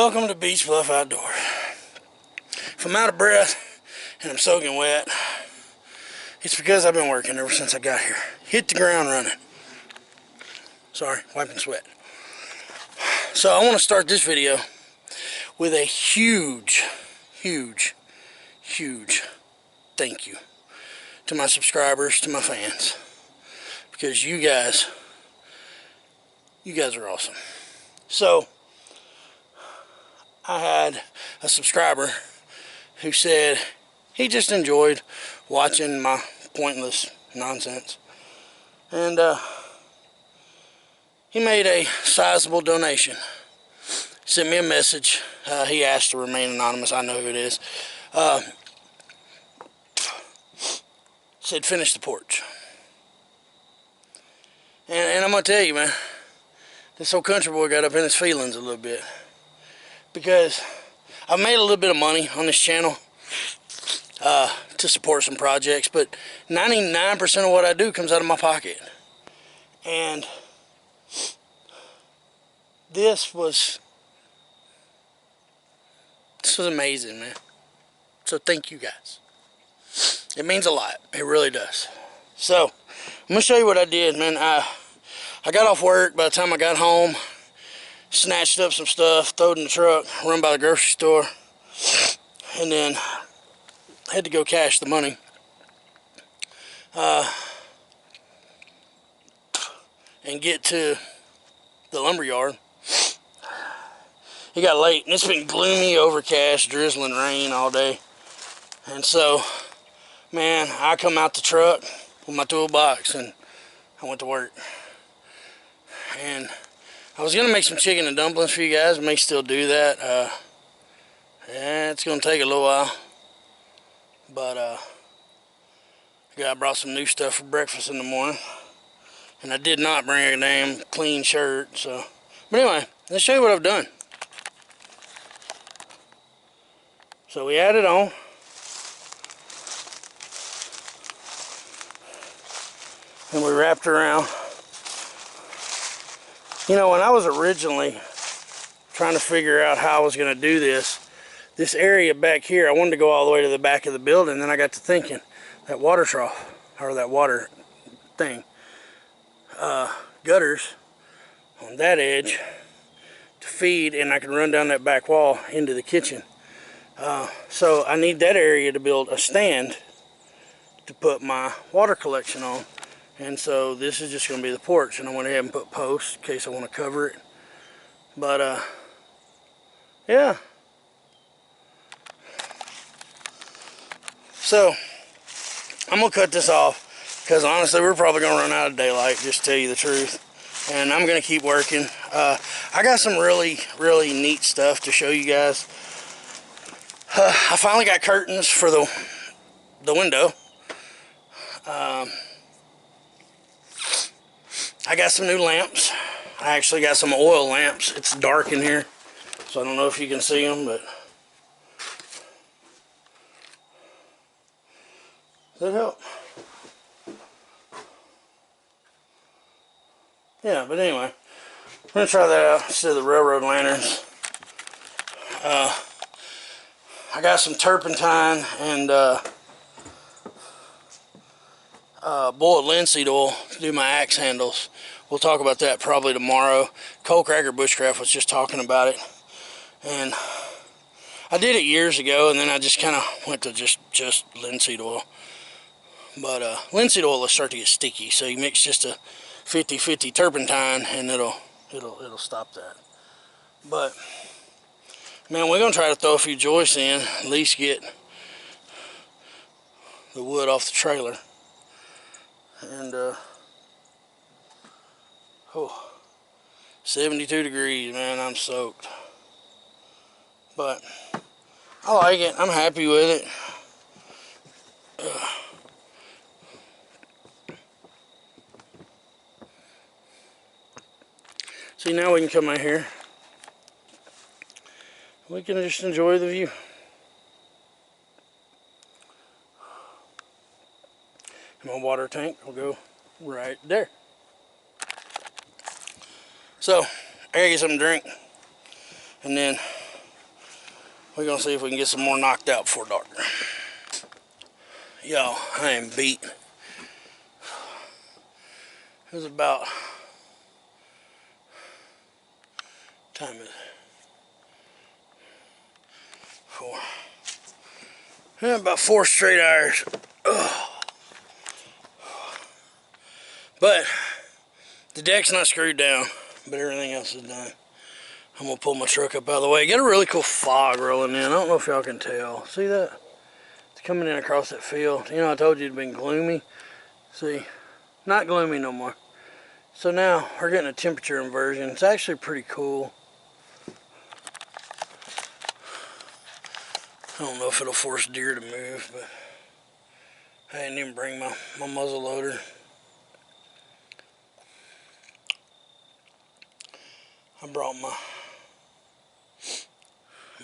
Welcome to Beach Bluff Outdoor. If I'm out of breath and I'm soaking wet, it's because I've been working ever since I got here. Hit the ground running. Sorry, wiping sweat. So I want to start this video with a huge thank you to my subscribers, to my fans, because you guys are awesome. So I had a subscriber who said he just enjoyed watching my pointless nonsense, and he made a sizable donation. Sent me a message. He asked to remain anonymous. I know who it is. Said finish the porch. And I'm gonna tell you, man, this old country boy got up in his feelings a little bit, because I've made a little bit of money on this channel to support some projects, but 99% of what I do comes out of my pocket. And this was amazing, man. So thank you guys. It means a lot. It really does. So I'm gonna show you what I did, man. I got off work. By the time I got home, snatched up some stuff, threw it in the truck, run by the grocery store, and then had to go cash the money. And get to the lumber yard. It got late, and it's been gloomy, overcast, drizzling rain all day. And so, man, I come out the truck with my toolbox and I went to work. And I was gonna make some chicken and dumplings for you guys. I may still do that. Yeah, it's gonna take a little while, but I brought some new stuff for breakfast in the morning, and I did not bring a damn clean shirt. So, but anyway, let's show you what I've done. So we added on. And we wrapped around. You know, when I was originally trying to figure out how I was going to do this area back here, I wanted to go all the way to the back of the building. Then I got to thinking, that water trough, or that water thing, gutters on that edge to feed, and I can run down that back wall into the kitchen. So I need that area to build a stand to put my water collection on. And so this is just going to be the porch, and I went ahead and put posts in case I want to cover it. But yeah. So I'm going to cut this off, because honestly we're probably going to run out of daylight, just to tell you the truth. And I'm going to keep working. I got some really neat stuff to show you guys. I finally got curtains for the window. I got some new lamps. I actually got some oil lamps. It's dark in here, so I don't know if you can see them, but does that help? Yeah, but anyway, we're gonna try that out instead of the railroad lanterns. I got some turpentine and boiled linseed oil to do my axe handles. We'll talk about that probably tomorrow. Coal Cracker Bushcraft was just talking about it, and I did it years ago, and then I just kind of went to just linseed oil. But linseed oil will start to get sticky, so you mix just a 50-50 turpentine, and it'll stop that. But man, we're gonna try to throw a few joists in, at least get the wood off the trailer. And 72 degrees, man, I'm soaked. But I like it. I'm happy with it. See, now we can come out here. We can just enjoy the view. And my water tank will go right there. So I gotta get something to drink, and then We're gonna see if we can get some more knocked out before dark. Y'all, I am beat. It was about, time is 4. Yeah, about 4 straight hours. Ugh. But the deck's not screwed down, but everything else is done. I'm gonna pull my truck up out of the way. Got a really cool fog rolling in. I don't know if y'all can tell. See that? It's coming in across that field. You know, I told you it'd been gloomy. See, not gloomy no more. So now we're getting a temperature inversion. It's actually pretty cool. I don't know if it'll force deer to move, but I didn't even bring my muzzle loader. I brought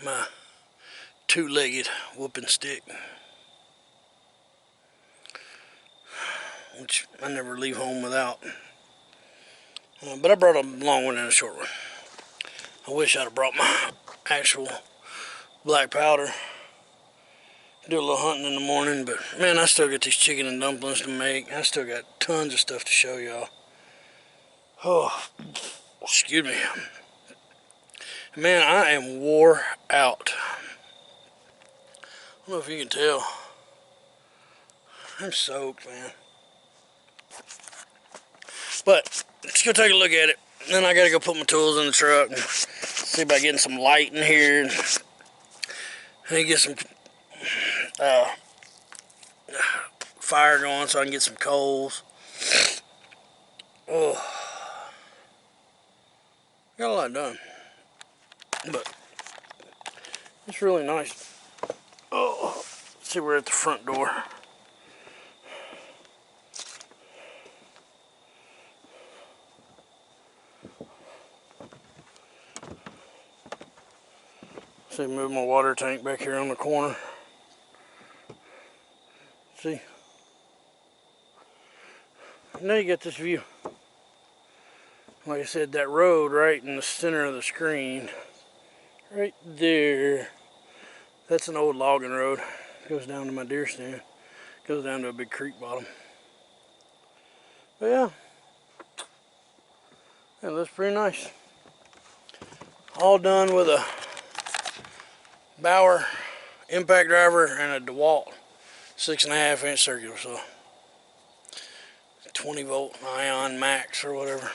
my two-legged whooping stick, which I never leave home without. But I brought a long one and a short one. I wish I'd have brought my actual black powder. Do a little hunting in the morning, but man, I still got these chicken and dumplings to make. I still got tons of stuff to show y'all. Oh, excuse me. Man, I am wore out. I don't know if you can tell. I'm soaked, man. But let's go take a look at it. Then I gotta go put my tools in the truck and see about getting some light in here and get some fire going so I can get some coals. Oh, got a lot done, but it's really nice. Oh, let's see, we're at the front door. See, move my water tank back here on the corner. See, now you get this view. Like I said, that road right in the center of the screen, right there, that's an old logging road. Goes down to my deer stand. Goes down to a big creek bottom. But yeah, it looks pretty nice. All done with a Bauer impact driver and a DeWalt 6.5-inch circular saw. 20 volt ion max or whatever.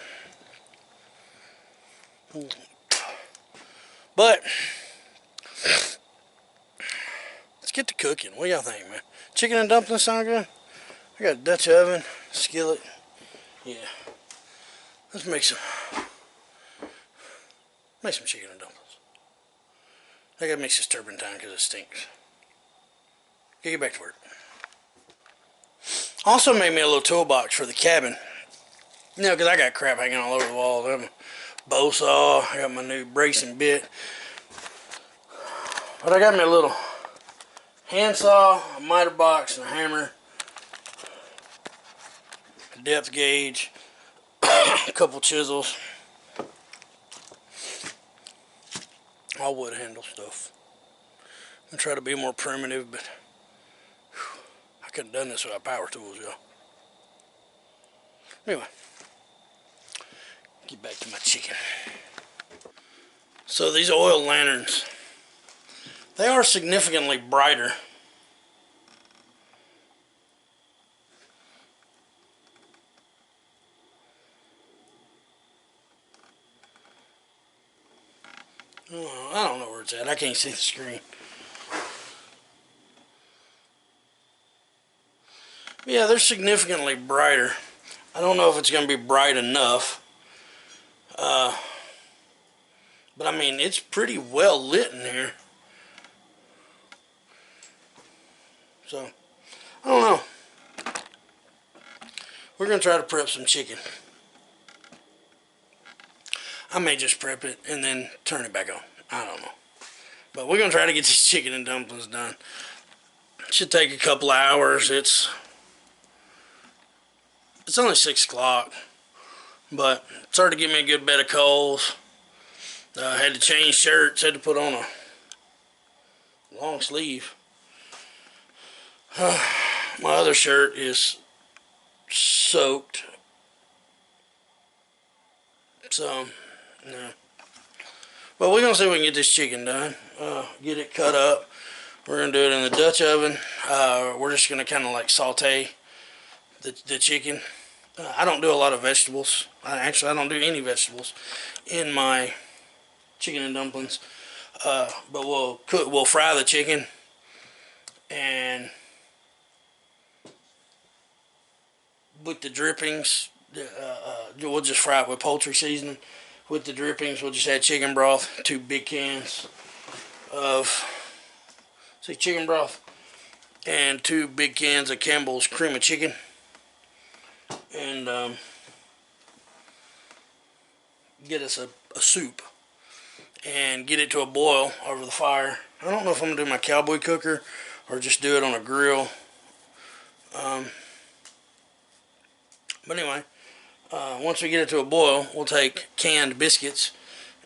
But let's get to cooking. What do y'all think, man? Chicken and dumplings sound good? I got a Dutch oven, skillet. Yeah. Let's make some chicken and dumplings. I gotta mix this turpentine because it stinks. Get back to work. Also made me a little toolbox for the cabin. You know, because I got crap hanging all over the wall. I have a bow saw. I got my new bracing bit. But I got me a little handsaw, a miter box, and a hammer. A depth gauge. A couple chisels. All wood handle stuff. I'm gonna try to be more primitive, but I couldn't have done this without power tools, y'all. Anyway, get back to my chicken. So these oil lanterns, they are significantly brighter. Oh, I don't know where it's at. I can't see the screen. Yeah, they're significantly brighter. I don't know if it's going to be bright enough. But I mean, it's pretty well lit in here. So, I don't know. We're going to try to prep some chicken. I may just prep it and then turn it back on. I don't know. But we're going to try to get these chicken and dumplings done. It should take a couple of hours. It's only 6 o'clock. But it started to give me a good bed of coals. I had to change shirts. Had to put on long sleeve. My other shirt is soaked. So, no. But we're going to see if we can get this chicken done. Get it cut up. We're going to do it in the Dutch oven. We're just going to kind of like saute the chicken. I don't do a lot of vegetables. I don't do any vegetables in my chicken and dumplings. But we'll fry the chicken, and with the drippings, we'll just fry it with poultry seasoning. With the drippings, we'll just add chicken broth, 2 big cans of chicken broth, and 2 big cans of Campbell's cream of chicken, and get us a soup and get it to a boil over the fire. I don't know if I'm gonna do my cowboy cooker or just do it on a grill. But anyway, once we get it to a boil, we'll take canned biscuits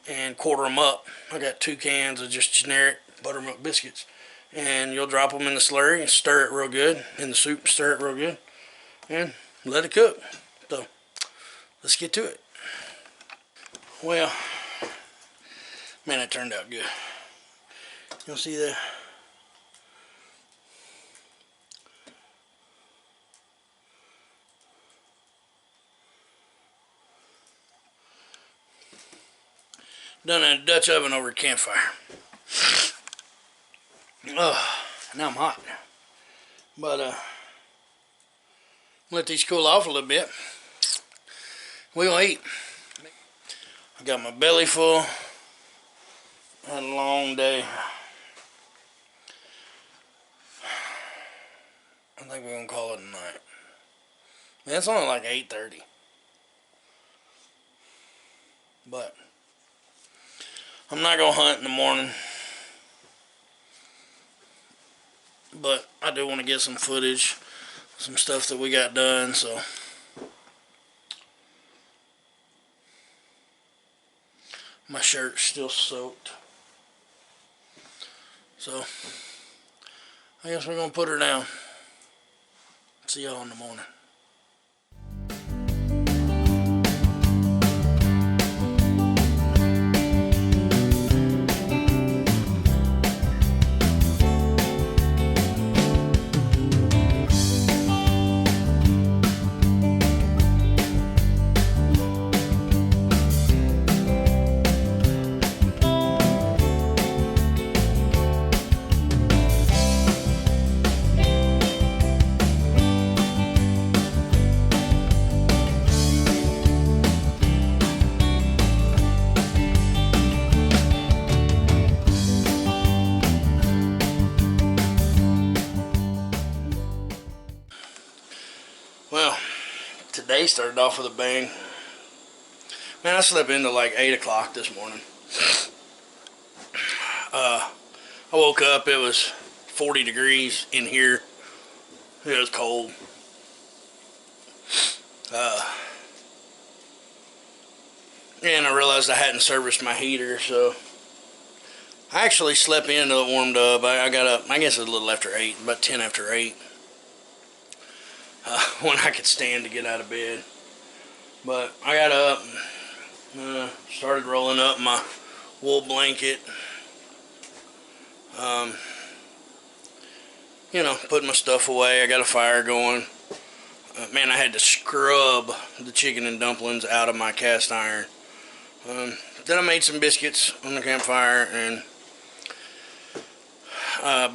and quarter them up. I got 2 cans of just generic buttermilk biscuits, and you'll drop them in the slurry and stir it real good in the soup. Stir it real good and let it cook. So let's get to it. Well, man, it turned out good. You'll see that. Done in a Dutch oven over a campfire. Now I'm hot. But let these cool off a little bit. We're gonna eat. I got my belly full. Had a long day. I think we're gonna call it a night. Man, it's only like 8:30. But I'm not gonna hunt in the morning. But I do want to get some footage, some stuff that we got done, so my shirt's still soaked. So I guess we're gonna put her down. See y'all in the morning. Well, today started off with a bang. Man, I slept into like 8 o'clock this morning. I woke up, it was 40 degrees in here. It was cold. And I realized I hadn't serviced my heater, so I actually slept in until it warmed up. I got up, I guess it was a little after 8, about 10 after 8. When I could stand to get out of bed. But I got up and started rolling up my wool blanket. You know, putting my stuff away. I got a fire going. Man, I had to scrub the chicken and dumplings out of my cast iron. Then I made some biscuits on the campfire and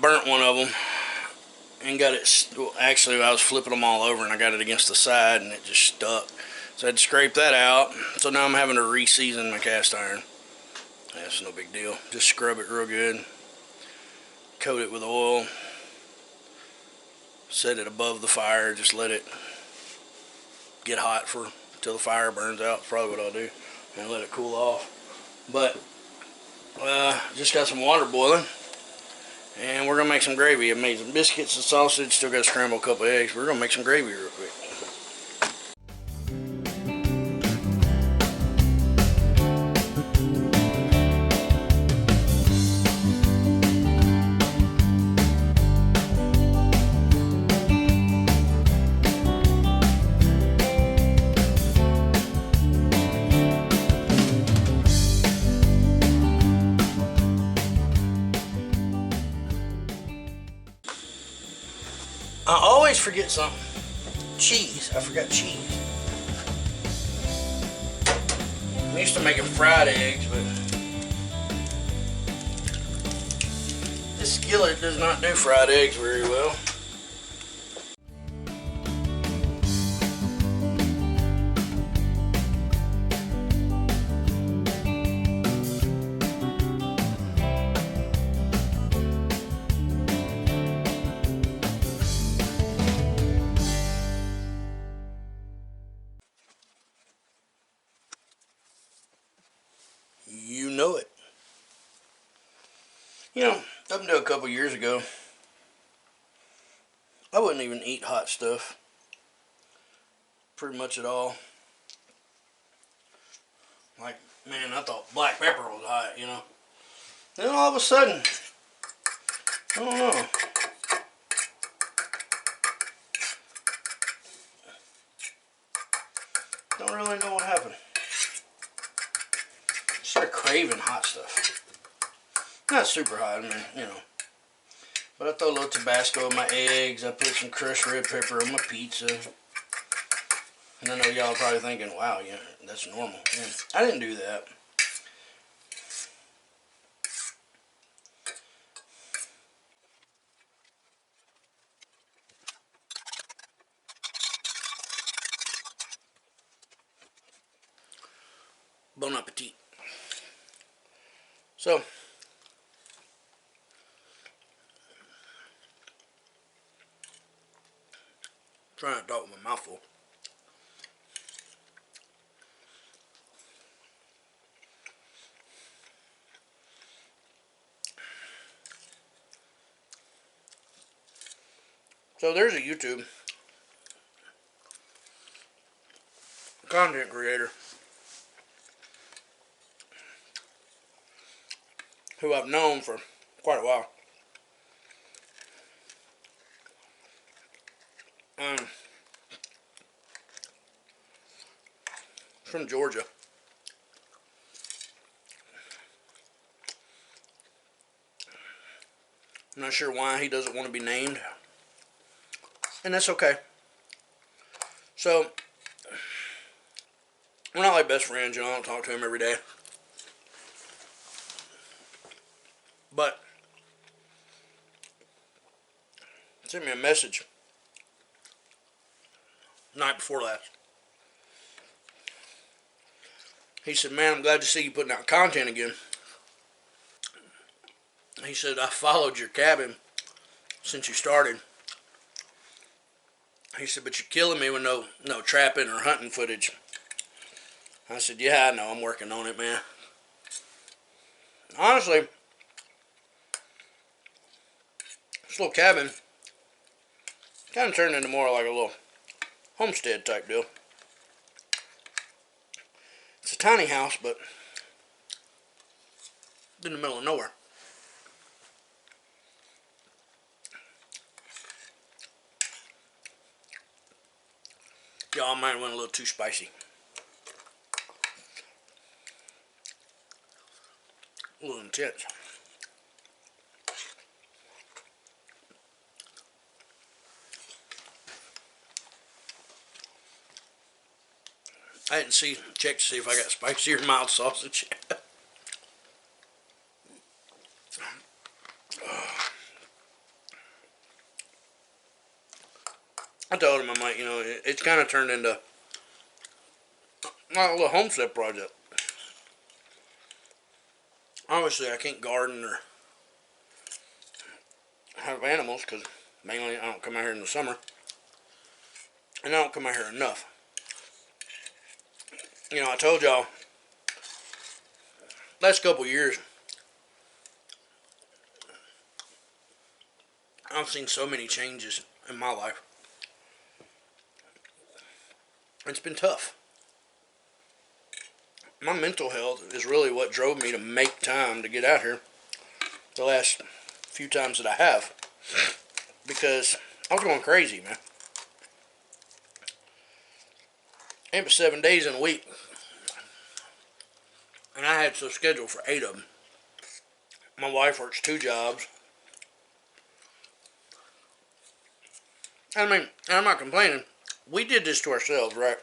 burnt one of them. And got it, actually I was flipping them all over and I got it against the side and it just stuck. So I had to scrape that out. So now I'm having to re-season my cast iron. That's no big deal. Just scrub it real good. Coat it with oil. Set it above the fire. Just let it get hot until the fire burns out. That's probably what I'll do. And let it cool off. But just got some water boiling. And we're going to make some gravy. I made some biscuits and sausage. Still got to scramble a couple of eggs. We're going to make some gravy real quick. I always forget something. Cheese. I forgot cheese. I'm used to making fried eggs, but this skillet does not do fried eggs very well. You know it. You know, up until a couple years ago, I wouldn't even eat hot stuff. Pretty much at all. Like, man, I thought black pepper was hot, you know. Then all of a sudden, I don't know. Don't really know what happened. Started craving hot stuff. Not super hot, I mean, you know. But I throw a little Tabasco in my eggs. I put some crushed red pepper on my pizza. And I know y'all probably thinking, wow, yeah, that's normal. Yeah, I didn't do that. Bon appetit. So, trying to talk with my mouth full. So there's a YouTube content creator who I've known for quite a while. From Georgia. I'm not sure why he doesn't want to be named. And that's okay. So, we're not like best friends, you know, I don't talk to him every day. But, he sent me a message night before last. He said, man, I'm glad to see you putting out content again. He said, I followed your cabin since you started. He said, but you're killing me with no trapping or hunting footage. I said, yeah, I know, I'm working on it, man. Honestly, this little cabin kind of turned into more like a little homestead type deal. It's a tiny house, but in the middle of nowhere. Y'all might have went a little too spicy. A little intense. I didn't check to see if I got spicy or mild sausage yet. I told him, I'm like, you know, it's kind of turned into like a little homestead project. Obviously, I can't garden or have animals because mainly I don't come out here in the summer. And I don't come out here enough. You know, I told y'all, last couple years, I've seen so many changes in my life. It's been tough. My mental health is really what drove me to make time to get out here the last few times that I have. Because I was going crazy, man. It was 7 days in a week. And I had so scheduled for 8 of them. My wife works 2 jobs. I mean, I'm not complaining. We did this to ourselves, right?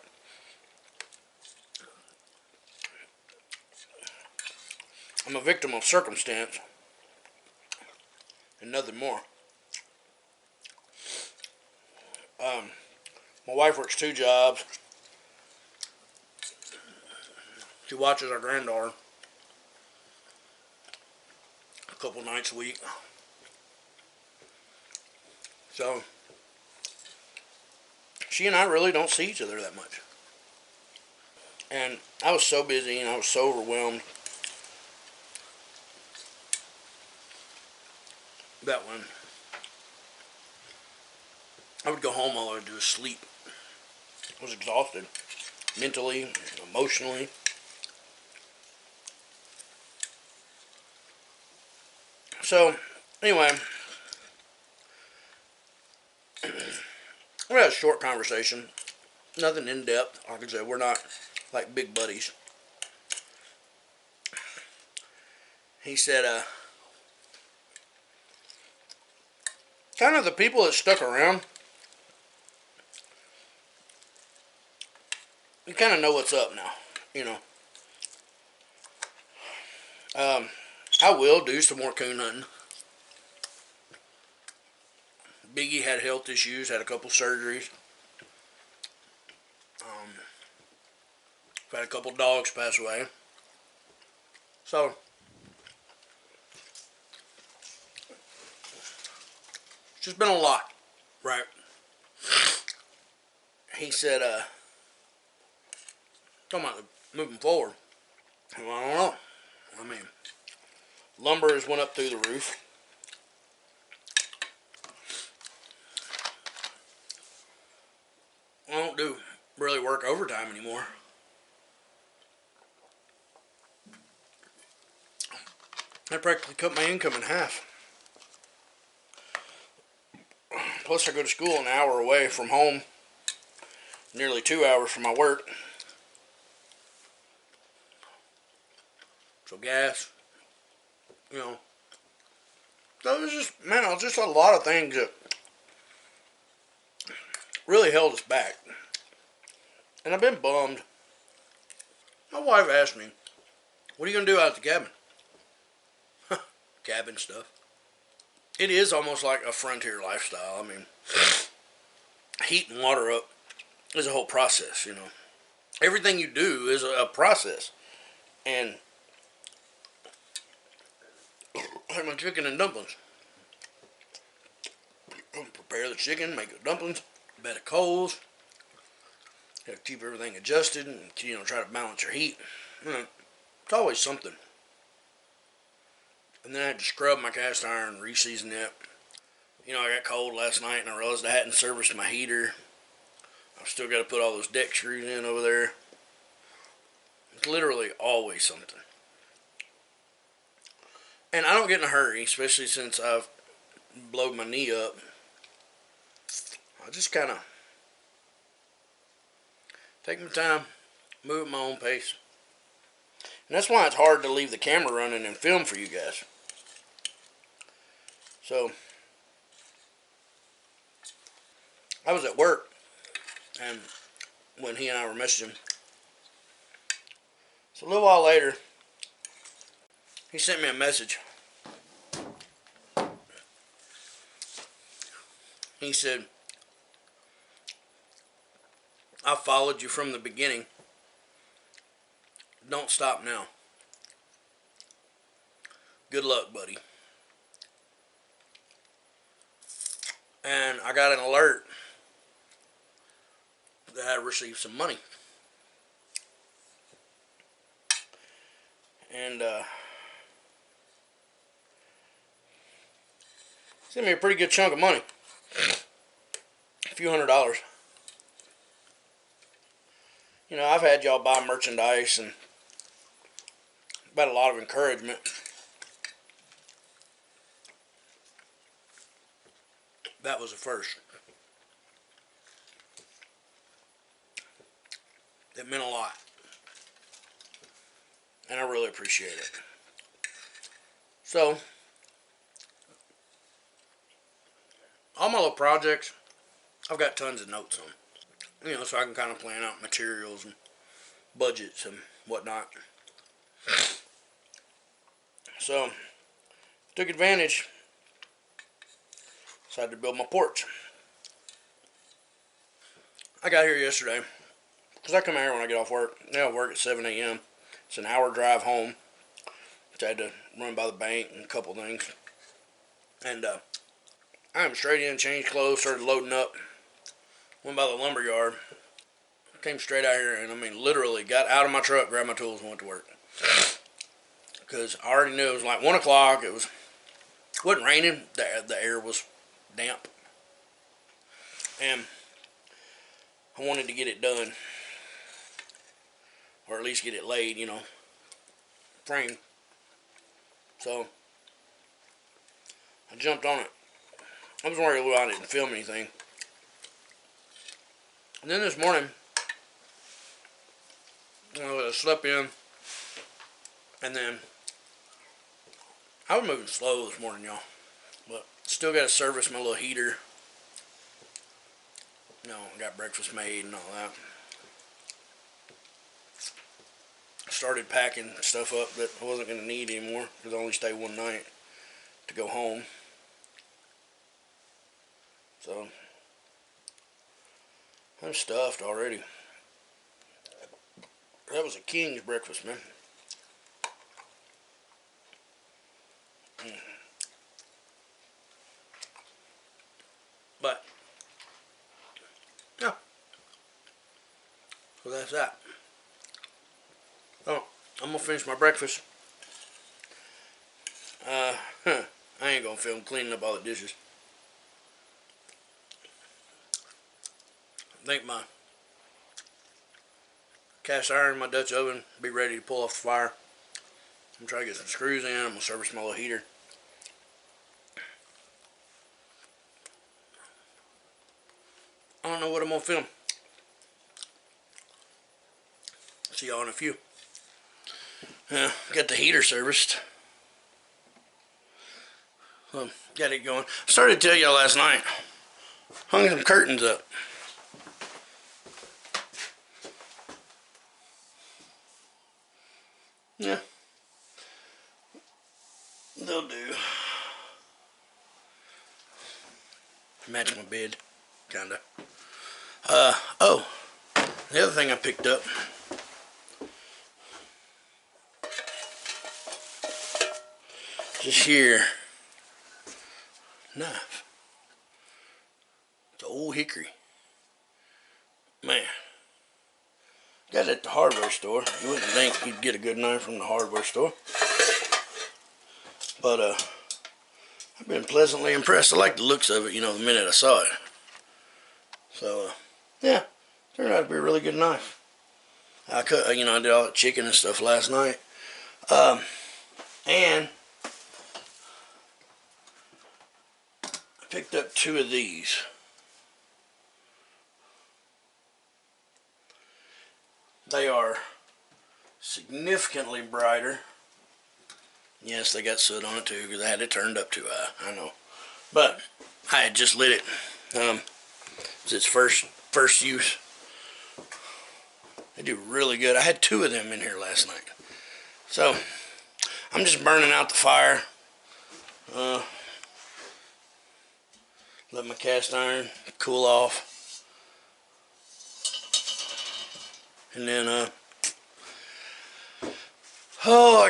I'm a victim of circumstance and nothing more. My wife works 2 jobs. She watches our granddaughter a couple nights a week. So, she and I really don't see each other that much. And I was so busy and I was so overwhelmed that when I would go home, all I would do is sleep. I was exhausted, mentally, emotionally. So, anyway, we had a short conversation. Nothing in depth. Like I said, we're not like big buddies. He said, kind of the people that stuck around, you kind of know what's up now, you know. I will do some more coon hunting. Biggie had health issues, had a couple surgeries. Had a couple dogs pass away. So, it's just been a lot, right? He said, talking about moving forward. Well, I don't know. I mean, lumber has went up through the roof. I don't do really work overtime anymore. I practically cut my income in half. Plus, I go to school an hour away from home, nearly 2 hours from my work. So gas, you know. So it was just, man, it was just a lot of things that really held us back. And I've been bummed. My wife asked me, what are you going to do out at the cabin? Cabin stuff. It is almost like a frontier lifestyle. I mean, heating water up is a whole process, you know. Everything you do is a process. And like my chicken and dumplings. Prepare the chicken, make the dumplings, a bed of coals. You gotta keep everything adjusted and, you know, try to balance your heat. You know, it's always something. And then I had to scrub my cast iron, re-season it. You know, I got cold last night and I realized I hadn't serviced my heater. I've still got to put all those deck screws in over there. It's literally always something. And I don't get in a hurry, especially since I've blowed my knee up. I just kind of take my time, move at my own pace. And that's why it's hard to leave the camera running and film for you guys. So, I was at work, and when he and I were messaging, so a little while later, he sent me a message. He said, I followed you from the beginning. Don't stop now. Good luck, buddy. And I got an alert that I received some money. And sent me a pretty good chunk of money. A few $100s. You know, I've had y'all buy merchandise and about a lot of encouragement. That was a first. It meant a lot. And I really appreciate it. So, all my little projects, I've got tons of notes on, you know, so I can kind of plan out materials and budgets and whatnot. So, took advantage. Decided to build my porch. I got here yesterday because I come out here when I get off work. I work at 7 a.m. It's an hour drive home, which I had to run by the bank and a couple things. And I am straight in, changed clothes, started loading up. Went by the lumber yard. Came straight out here and, I mean, literally got out of my truck, grabbed my tools, and went to work. Because I already knew it was like 1 o'clock. It wasn't raining. The air was damp. And I wanted to get it done. Or at least get it laid, you know, framed. So I jumped on it. I was worried I didn't film anything. And then this morning, I slept in, and then I was moving slow this morning, y'all. But still got to service my little heater. You know, I got breakfast made and all that. Started packing stuff up that I wasn't going to need anymore because I only stayed one night to go home. So I'm stuffed already. That was a king's breakfast, man. But yeah, so that's that. Oh, I'm gonna finish my breakfast. I ain't gonna film cleaning up all the dishes. I think my cast iron, my Dutch oven, be ready to pull off the fire. I'm gonna try to get some screws in. I'm gonna service my little heater. I don't know what I'm gonna film. See y'all in a few. Got the heater serviced. Got it going. I started to tell y'all last night. Hung some curtains up. Yeah. They'll do. Match my bed. Kinda. Oh. The other thing I picked up. Just here. Knife. It's an old hickory. Man. Got it at the hardware store. You wouldn't think you'd get a good knife from the hardware store. But, I've been pleasantly impressed. I like the looks of it, you know, the minute I saw it. So, yeah. Turned out to be a really good knife. I cut, you know, I did all that chicken and stuff last night. And I picked up 2 of these. They are significantly brighter. Yes, they got soot on it too because I had it turned up too high. I know, but I had just lit it. It's its first use. They do really good. I had 2 of them in here last night. So I'm just burning out the fire. Let my cast iron cool off. And then, I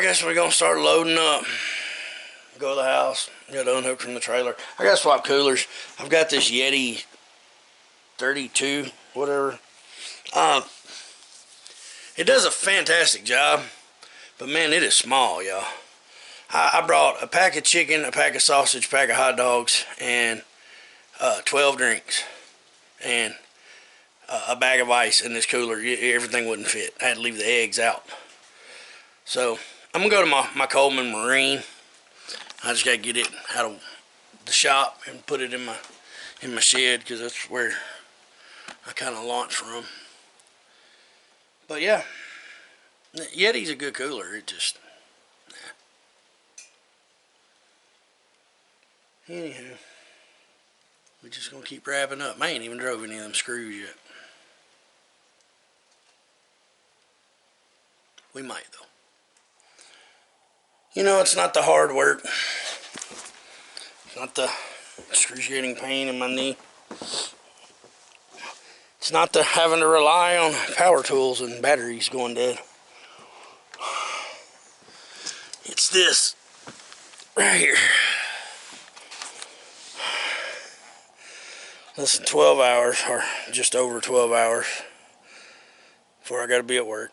guess we're going to start loading up. Go to the house. Got to unhook from the trailer. I got to swap coolers. I've got this Yeti 32, whatever. It does a fantastic job. But, man, it is small, y'all. I brought a pack of chicken, a pack of sausage, a pack of hot dogs, and 12 drinks. And a bag of ice in this cooler. Everything wouldn't fit. I had to leave the eggs out. So I'm gonna go to my Coleman Marine. I just gotta get it out of the shop and put it in my shed because that's where I kind of launched from. But yeah, Yeti's a good cooler. It just anywho. We're just gonna keep wrapping up. I ain't even drove any of them screws yet. We might though. You know, it's not the hard work. It's not the excruciating pain in my knee. It's not the having to rely on power tools and batteries going dead. It's this right here. Less than 12 hours, or just over 12 hours, before I gotta be at work.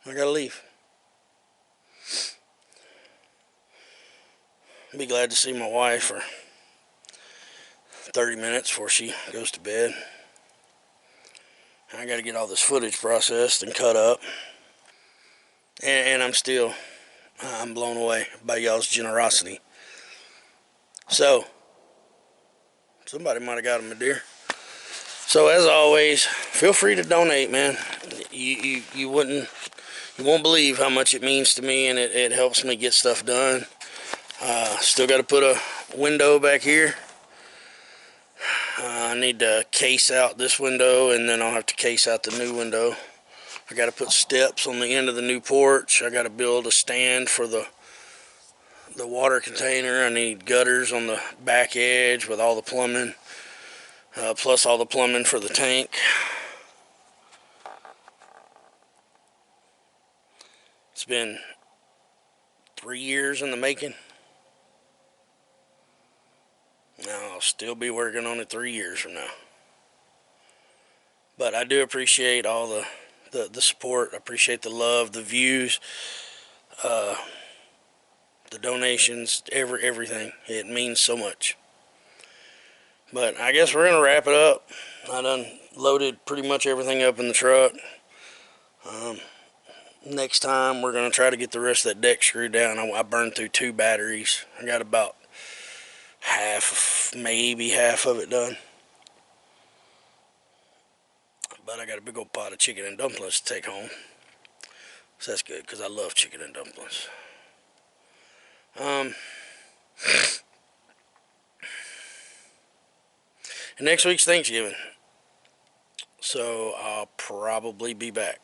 I gotta leave. I'll be glad to see my wife for 30 minutes before she goes to bed. I gotta get all this footage processed and cut up. And I'm blown away by y'all's generosity. So, somebody might have got him a deer. So as always, feel free to donate, man. You won't believe how much it means to me, and it helps me get stuff done. Still got to put a window back here. I need to case out this window, and then I'll have to case out the new window. I got to put steps on the end of the new porch. I got to build a stand for the water container. I need gutters on the back edge with all the plumbing, plus all the plumbing for the tank. It's been 3 years in the making. Now I'll still be working on it 3 years from now. But I do appreciate all the support. I appreciate the love, the views, the donations, everything. It means so much. But I guess we're gonna wrap it up. I done loaded pretty much everything up in the truck. Next time we're gonna try to get the rest of that deck screwed down. I burned through 2 batteries. I got about maybe half of it done. But I got a big old pot of chicken and dumplings to take home. So that's good, because I love chicken and dumplings. And next week's Thanksgiving. So I'll probably be back.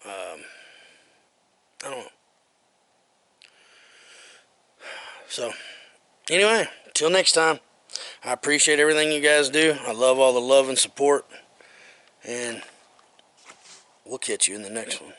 I don't know. So, anyway, till next time. I appreciate everything you guys do. I love all the love and support. And we'll catch you in the next one.